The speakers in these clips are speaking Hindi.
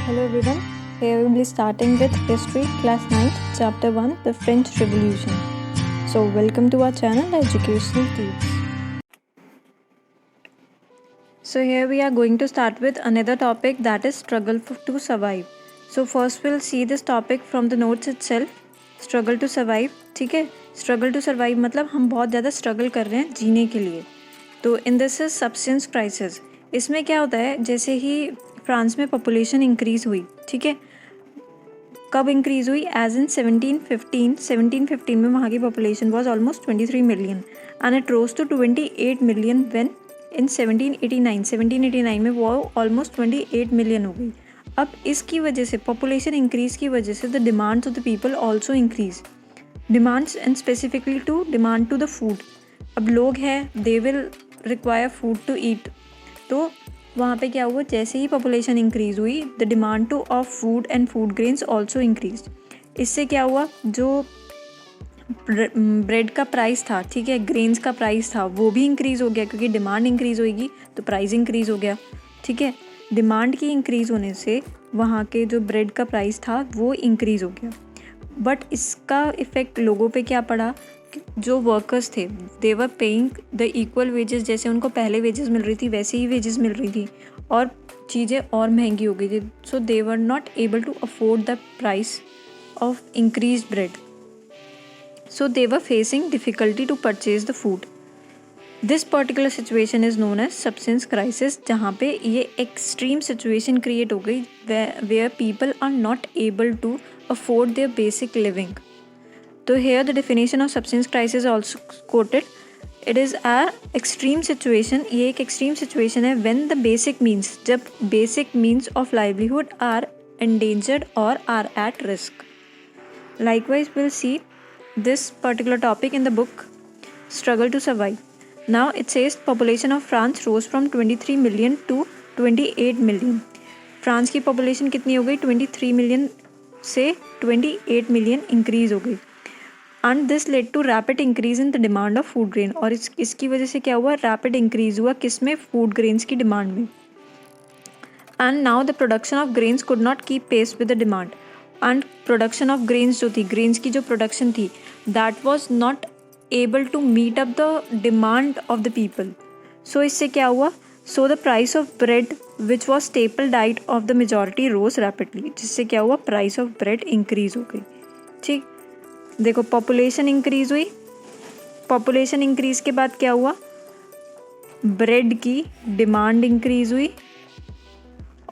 Hello everyone, here we will be starting with History Class 9th, Chapter 1, The French Revolution. So welcome to our channel, The Educational Tips. So here we are going to start with another topic, that is struggle to survive. So first we'll see this topic from the notes itself, struggle to survive. ठीक है, struggle to survive मतलब हम बहुत ज़्यादा struggle कर रहे हैं जीने के लिए. तो in this is subsistence crisis. इसमें क्या होता है, जैसे ही फ्रांस में पॉपुलेशन इंक्रीज़ हुई, ठीक है, कब इंक्रीज़ हुई, एज इन 1715 में वहाँ की population was almost 23 million and it rose to 28 million when in 1789 में वो ऑलमोस्ट 28 मिलियन हो गई. अब इसकी वजह से पॉपुलेशन इंक्रीज़ की वजह से the demands of the people also increase, demands and specifically to demand to the food. अब लोग हैं, they will require food to eat. तो वहाँ पे क्या हुआ, जैसे ही पॉपुलेशन इंक्रीज़ हुई the demand to of food and food grains also increase. इससे क्या हुआ, जो ब्रेड का प्राइस था, ठीक है, ग्रेन्स का प्राइस था, वो भी इंक्रीज़ हो गया क्योंकि डिमांड इंक्रीज़ होगी तो प्राइस इंक्रीज़ हो गया. ठीक है, डिमांड की इंक्रीज़ होने से वहाँ के जो ब्रेड का प्राइस था वो इंक्रीज़ हो गया. बट इसका इफ़ेक्ट लोगों पे क्या पड़ा, जो वर्कर्स थे they were paying the equal wages, जैसे उनको पहले वेजेस मिल रही थी वैसे ही वेजेस मिल रही थी और चीज़ें और महंगी हो गई थी. So they were not able to afford the price of increase bread. So they were facing difficulty to purchase the food. This particular situation is known as subsistence crisis, जहाँ पे ये एक्सट्रीम सिचुएशन क्रिएट हो गई where people are not able to afford their basic living. तो here the definition of subsistence crisis also quoted. It is a extreme situation. ये एक extreme situation है when the basic means, जब basic means of livelihood are endangered or are at risk. Likewise, we'll see this particular topic in the book Struggle to Survive. Now it says population of France rose from 23 million to 28 million. France की population कितनी हो गई, 23 million से 28 million increase हो गई. And this led to rapid increase in the demand of food grain. और इसकी वजह से क्या हुआ, रैपिड इंक्रीज हुआ किस में, फूड ग्रेन्स की डिमांड में. And now the production of grains could not keep pace with the demand. And production of grains जो थी, ग्रेन्स की जो प्रोडक्शन थी, that was not able to meet up the demand of the people. So इससे क्या हुआ, so the price of bread which was staple diet of the majority rose rapidly. जिससे क्या हुआ, प्राइस ऑफ ब्रेड इंक्रीज हो गई. ठीक, देखो पॉपुलेशन इंक्रीज हुई, पॉपुलेशन इंक्रीज के बाद क्या हुआ, ब्रेड की डिमांड इंक्रीज हुई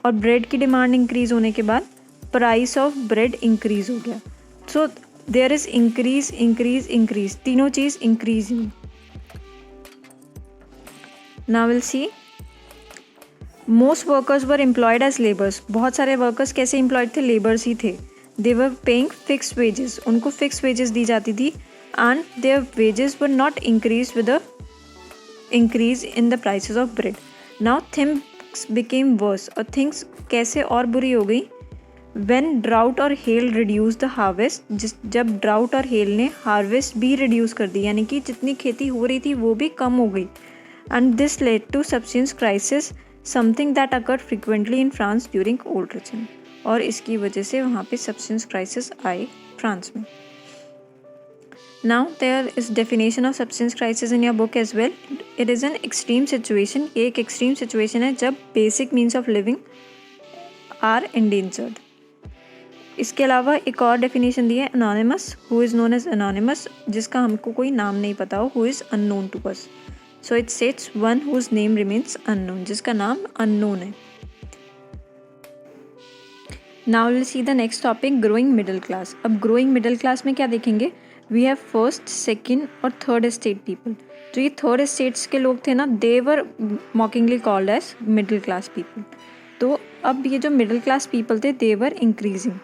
और ब्रेड की डिमांड इंक्रीज होने के बाद प्राइस ऑफ ब्रेड इंक्रीज हो गया. So there is increase increase increase, तीनों चीज़ इंक्रीज हुई. Now will see most workers were employed as labours. बहुत सारे वर्कर्स कैसे एम्प्लॉयड थे, लेबर्स ही थे. They were paying fix wages, उनको फिक्स वेजेस दी जाती थी and their wages were not increase with the increase in the prices of bread. Now things became worse, और थिंग्स कैसे और बुरी हो गई, व्हेन ड्राउट और हेल रिड्यूस द हार्वेस्ट. जब ड्राउट और हेल ने हार्वेस्ट भी रिड्यूस कर दी, यानी कि जितनी खेती हो रही थी वो भी कम हो गई. And this led to subsistence crisis, something that occurred frequently in France during old regime. और इसकी वजह से वहाँ पे सब्सिस्टेंस क्राइसिस आए फ्रांस में. Now there is definition of subsistence crisis in your book as well. It is an extreme situation, ये एक एक्सट्रीम सिचुएशन है जब basic means of living are endangered. इसके अलावा एक और डेफिनेशन दी है anonymous, who is known as anonymous, जिसका हमको कोई नाम नहीं पता हो, who is unknown to us. So it sets one whose name remains unknown, जिसका नाम अननोन है. Now will see the next topic, growing middle class. अब ग्रोइंग मिडिल क्लास में क्या देखेंगे, वी हैव फर्स्ट, सेकंड और थर्ड स्टेट पीपल. जो ये थर्ड स्टेट्स के लोग थे ना, they were mockingly called as middle class people. तो अब ये जो मिडिल क्लास पीपल थे they were increasing.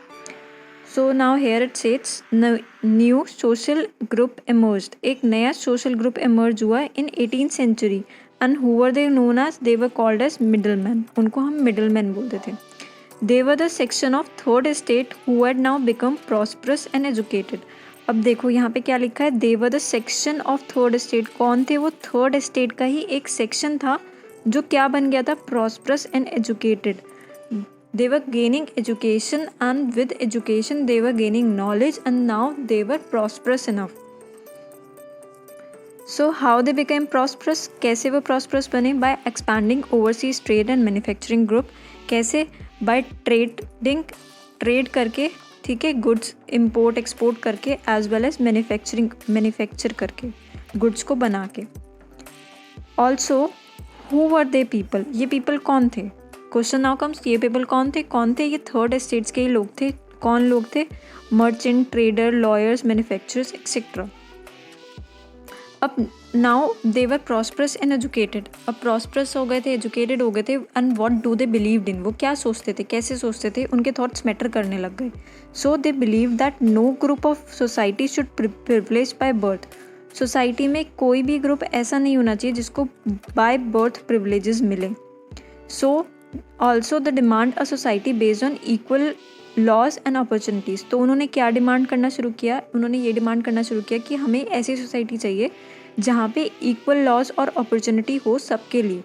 So now here it sets new social group emerged. एक नया सोशल ग्रुप एमर्ज हुआ in 18th century and who were they known as, they were called as middle man. उनको हम मिडल मैन बोलते थे. They were the section of third estate who had now become prosperous and educated. अब देखो यहाँ पे क्या लिखा है, they were the section of third estate. कौन थे वो, थर्ड estate का ही एक सेक्शन था जो क्या बन गया था, prosperous and educated. They were gaining education, and with education they were gaining knowledge, and now they were prosperous enough. So how they became prosperous? कैसे वो prosperous बने? By expanding overseas trade and manufacturing group. कैसे? By trade करके, ठीक है, गुड्स इम्पोर्ट एक्सपोर्ट करके, एज वेल एज मैन्युफैक्चर करके, गुड्स को बना के. Also who were they people? ये पीपल कौन थे? क्वेश्चन नाउ कम्स, ये पीपल कौन थे? ये थर्ड एस्टेट्स के ही लोग थे. कौन लोग थे? Merchant, trader, lawyers, manufacturers etcetera. अब now they were prosperous and educated. अब प्रॉस्परस हो गए थे, एजुकेटेड हो गए थे, and what do they believed in? वो क्या सोचते थे, कैसे सोचते थे? उनके थॉट्स मैटर करने लग गए. So they believe that no group of society should privilege by birth. Society में कोई भी ग्रुप ऐसा नहीं होना चाहिए जिसको बाय बर्थ प्रिविलेजेस मिले. So also the demand a society based on equal laws and opportunities. तो उन्होंने क्या डिमांड करना शुरू किया? उन्होंने ये डिमांड करना शुरू किया कि हमें ऐसी सोसाइटी चाहिए जहाँ पे इक्वल लॉज और अपॉर्चुनिटी हो सबके लिए.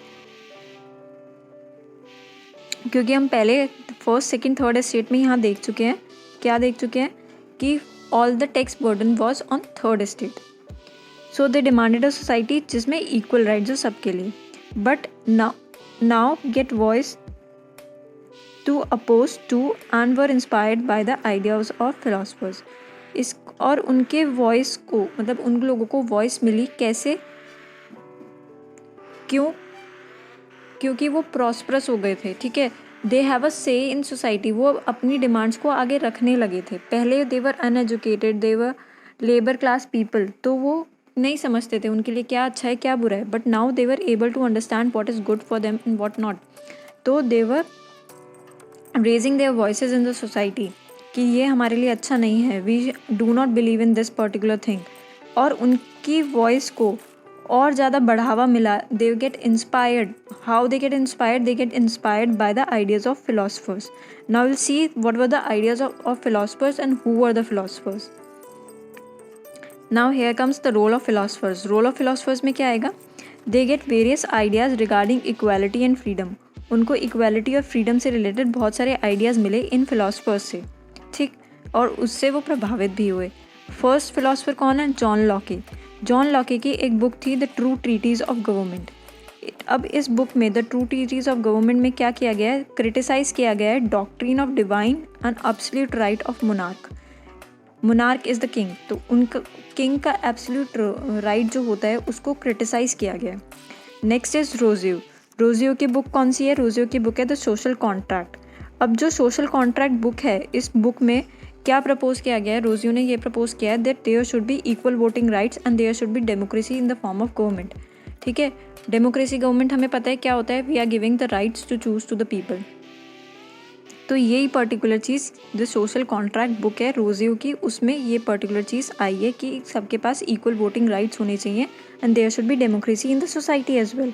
क्योंकि हम पहले फर्स्ट, सेकंड, थर्ड स्टेट में यहाँ देख चुके हैं, क्या देख चुके हैं कि all the tax burden was on third state. So they demanded a society जिसमें इक्वल राइट्स हो सबके लिए. But now get voice to oppose to and were inspired by the ideas of philosophers. इस और उनके वॉइस को, मतलब उन लोगों को वॉइस मिली कैसे? क्योंकि वो प्रॉस्परस हो गए थे, ठीक है. दे हैव अ से इन सोसाइटी. वो अपनी डिमांड्स को आगे रखने लगे थे. पहले दे वर अनएजुकेटेड, दे वर लेबर क्लास पीपल, तो वो नहीं समझते थे उनके लिए क्या अच्छा है क्या बुरा है. But now they were able to understand what is good for them and what not. तो they were raising their voices in the society कि ये हमारे लिए अच्छा नहीं है, we do not believe in this particular thing. और उनकी वॉइस को और ज़्यादा बढ़ावा मिला. They get inspired. How they get inspired? They get inspired by the ideas of philosophers. Now will see what were the ideas of philosophers and who were the philosophers. Now here comes the role of philosophers. Role of philosophers में क्या आएगा? They get various ideas regarding equality and freedom. उनको इक्वालिटी और फ्रीडम से रिलेटेड बहुत सारे आइडियाज़ मिले इन फिलोसफर्स से, ठीक, और उससे वो प्रभावित भी हुए. फर्स्ट फिलोसफर कौन है? John Locke. जॉन लॉके की एक बुक थी the true treaties of government. अब इस बुक में the true treaties of government में क्या किया गया है? क्रिटिसाइज़ किया गया है doctrine of divine and absolute right of monarch. Monarch is the king. तो उनका किंग का एब्सोल्यूट राइट जो होता है उसको क्रिटिसाइज़ किया गया है. Next is रोजियो. रोजियो की बुक कौन सी है? रोजियो की बुक है द सोशल कॉन्ट्रैक्ट. अब जो सोशल कॉन्ट्रैक्ट बुक है, इस बुक में क्या प्रपोज किया गया है? रोजियो ने ये प्रपोज किया है that there should be equal voting rights and there should be democracy in the form of government. ठीक है, डेमोक्रेसी गवर्नमेंट हमें पता है क्या होता है, we are giving the rights to choose to the people. तो यही पर्टिकुलर चीज़ जो सोशल कॉन्ट्रैक्ट बुक है रोजियो की, उसमें ये पर्टिकुलर चीज़ आई है कि सबके पास इक्वल वोटिंग राइट्स होने चाहिए and there should be democracy in the society as well.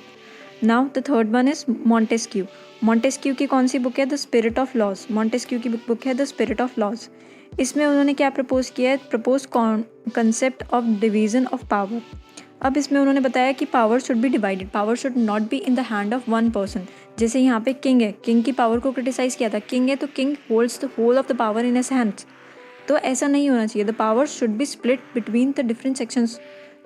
Now the third one is Montesquieu. Montesquieu की कौन सी बुक है? The spirit of laws. Montesquieu की बुक है द स्पिरिट ऑफ लॉज. इसमें उन्होंने क्या प्रपोज किया है? Propose concept of division of power. अब इसमें उन्होंने बताया कि power should be divided, power should not be in the hand of one person. जैसे यहाँ पे किंग है, किंग की पावर को क्रिटिसाइज़ किया था. किंग है तो king holds the whole of the power in his hands. तो ऐसा नहीं होना चाहिए. The power should be split between the different sections.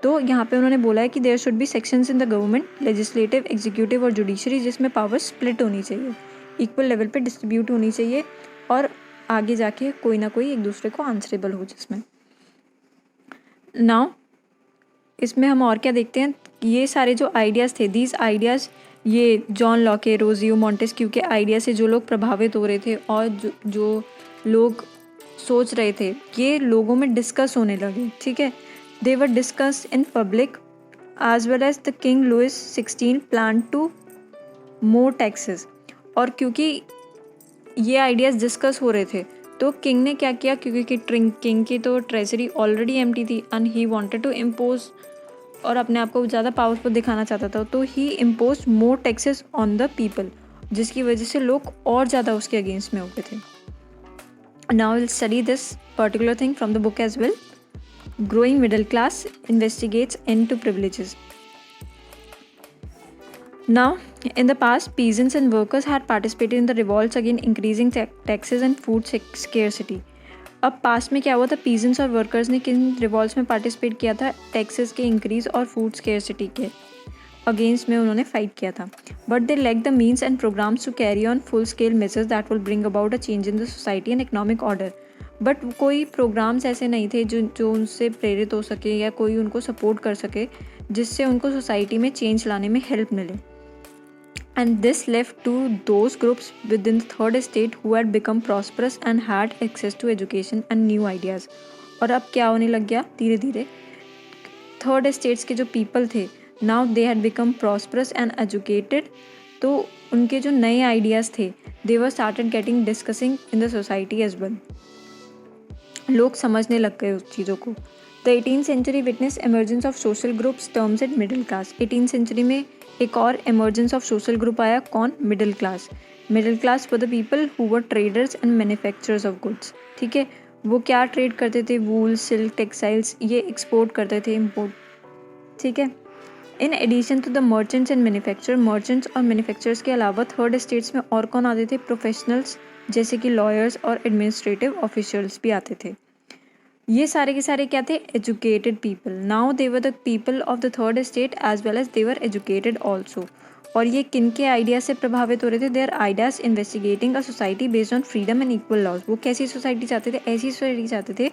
तो यहाँ पे उन्होंने बोला है कि there should be sections in the government, legislative, executive और जुडिशरी, जिसमें पावर स्प्लिट होनी चाहिए, इक्वल लेवल पे डिस्ट्रीब्यूट होनी चाहिए और आगे जाके कोई ना कोई एक दूसरे को आंसरेबल हो जिसमें. नाउ इसमें हम और क्या देखते हैं? ये सारे जो आइडियाज़ थे, दीज आइडियाज़, ये जॉन लॉके, रोजियो, मॉन्टेस्क्यू के आइडिया से जो लोग प्रभावित हो रहे थे और जो लोग सोच रहे थे, ये लोगों में डिस्कस होने लगे. ठीक है, they were discuss in public as well as the king Louis 16 plan to more taxes. और क्योंकि ये आइडियाज़ डिस्कस हो रहे थे तो किंग ने क्या किया, क्योंकि किंग की तो ट्रेजरी ऑलरेडी एम्प्टी थी and he wanted to impose, और अपने आप को ज़्यादा पावरफुल दिखाना चाहता था, तो he impose more taxes on the people, जिसकी वजह से लोग और ज़्यादा उसके अगेंस्ट में हो गए थे. Now will study this particular thing from the book as well. Growing middle class investigates and to privileges. Now, in the past, peasants and workers had participated in the revolts against increasing taxes and food scarcity. अब पास्ट में क्या हुआ था, पीजेंट्स और वर्कर्स ने किन रिवॉल्ट्स में पार्टिसिपेट किया था, टैक्सेस के इंक्रीज और फूड स्केर्सिटी के अगेंस्ट में उन्होंने फाइट किया था. But they lack the means and programmes to carry on full scale measures that will bring about a change in the society and economic order. But कोई प्रोग्राम्स ऐसे नहीं थे जो उनसे प्रेरित हो सके या कोई उनको सपोर्ट कर सके जिससे उनको सोसाइटी में चेंज लाने में हेल्प मिले. And this left to those groups within the third estate who had become prosperous and had access to education and new ideas. और अब क्या होने लग गया धीरे धीरे, थर्ड एस्टेट्स के जो पीपल थे, now they had become prosperous and educated, तो उनके जो नए आइडियाज़ थे they were started getting discussing in the society as well. लोग समझने लग गए उस चीज़ों को. The 18th century witnessed emergence of social groups terms at middle class. 18th century में एक और emergence of social group आया, कौन, middle class. Middle class for the people who were traders and manufacturers of goods. ठीक है, वो क्या ट्रेड करते थे, वूल, सिल्क, टेक्सटाइल्स, ये एक्सपोर्ट करते थे, इम्पोर्ट. ठीक है. In addition to the merchants and manufacture, merchants और मैन्युफैक्चरर्स के अलावा थर्ड स्टेट्स में और कौन आते थे, प्रोफेशनल्स जैसे कि लॉयर्स और एडमिनिस्ट्रेटिव ऑफिशियल्स भी आते थे. ये सारे के सारे क्या थे, educated people. Now they were the people of the third state as well as they were educated also. और ये किन के आइडियाज से प्रभावित हो रहे थे, their ideas investigating a society based on freedom and equal laws. वो कैसी सोसाइटी चाहते थे, ऐसी सोसाइटी चाहते थे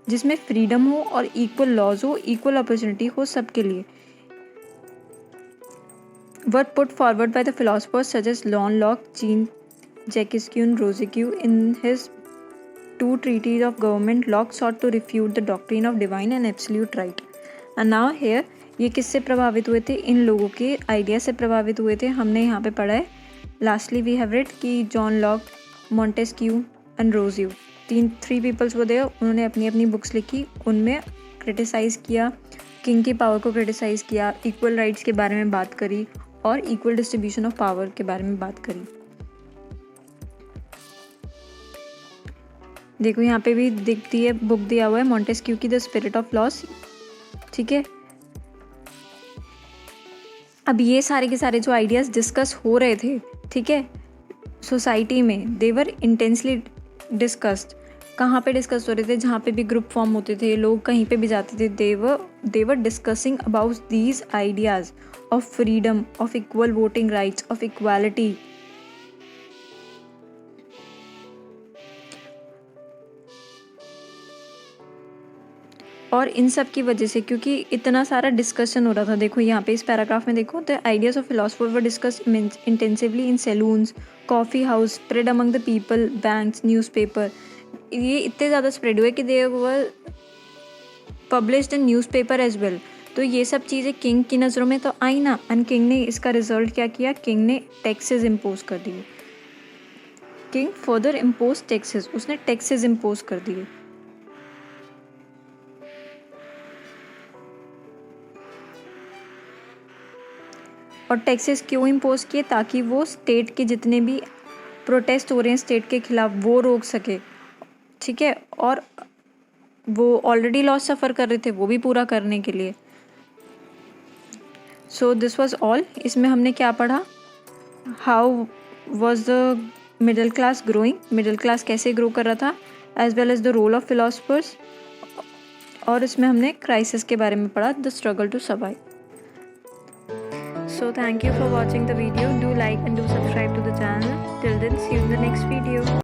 जिसमें फ्रीडम हो और इक्वल लॉज हो, इक्वल अपॉर्चुनिटी हो सबके लिए. Were put forward by the philosophers such as John Locke, Jean Jacques and Rousseau. In his two treaties of government, Locke sought to refute the doctrine of divine and absolute right. And now here, ये किससे प्रभावित हुए थे, इन लोगों के आइडिया से प्रभावित हुए थे. हमने यहाँ पे पढ़ा है लास्टली वी हैव रेड कि John Locke, Montesquieu and Rousseau, three peoples वो थे. उन्होंने अपनी अपनी बुक्स लिखी, उनमें क्रिटिसाइज़ किया, किंग की पावर को क्रिटिसाइज़ किया, इक्वल राइट्स के बारे में बात करी और इक्वल डिस्ट्रीब्यूशन ऑफ पावर के बारे में बात करी. देखो यहाँ पे भी दिखती है, बुक दिया हुआ है मॉन्टेस्क्यू की द स्पिरिट ऑफ लॉस. ठीक है. अब ये सारे के सारे जो आइडियाज़ डिस्कस हो रहे थे, ठीक है, सोसाइटी में, दे वर इंटेंसली डिस्कस्ड. कहाँ पे डिस्कस हो रहे थे, जहाँ पे भी ग्रुप फॉर्म होते थे, लोग कहीं पे भी जाते थे, they were discussing about these ideas of freedom, of equal voting rights, of equality. और इन सब की वजह से, क्योंकि इतना सारा डिस्कशन हो रहा था, देखो यहाँ पे इस पैराग्राफ में देखो, the ideas of philosopher were discuss intensively in salons, coffee house, spread among the people, banks, newspaper. ये इतने ज़्यादा स्प्रेड हुए कि they were published in newspaper as well. तो ये सब चीज़ें किंग की नज़रों में तो आई ना, एंड किंग ने इसका रिजल्ट क्या किया, किंग ने टैक्सेस इम्पोज कर दिए. किंग फर्दर इम्पोज टैक्सेस, उसने टैक्सेस इम्पोज कर दिए. और टैक्सेस क्यों इम्पोज किए, ताकि वो स्टेट के जितने भी प्रोटेस्ट हो रहे हैं स्टेट के खिलाफ वो रोक सके. ठीक है. और वो ऑलरेडी लॉस सफ़र कर रहे थे, वो भी पूरा करने के लिए. So this was all. इसमें हमने क्या पढ़ा, how was the middle class growing, middle class कैसे ग्रो कर रहा था, as well as the role of philosophers. और इसमें हमने क्राइसिस के बारे में पढ़ा, the struggle to survive. So thank you for watching the video. Do like and do subscribe to the channel. Till then, see you in the next video.